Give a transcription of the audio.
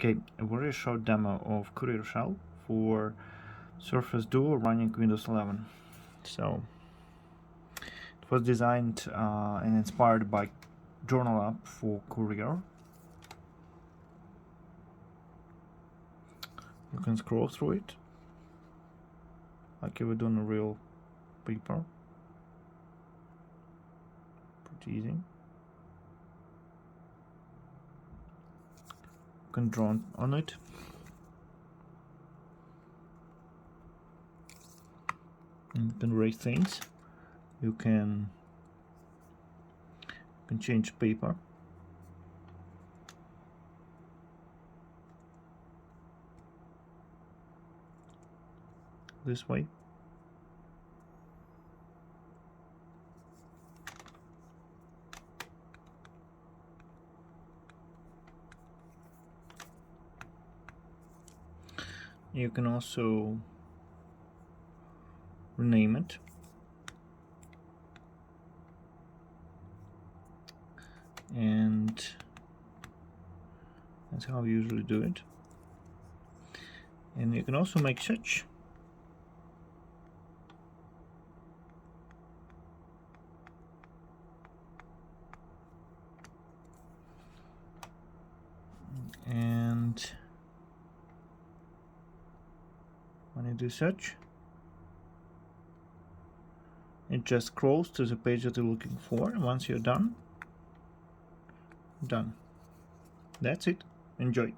Okay, a very short demo of Courier Shell for Surface Duo running Windows 11. So it was designed and inspired by Journal app for Courier. You can scroll through it like you would on a real paper. Pretty easy. You can draw on it. You can rate things. You can change paper. This way. You can also rename it. And that's how we usually do it. And you can also make search. And when you do search, it just scrolls to the page that you're looking for, and once you're done. That's it. Enjoy.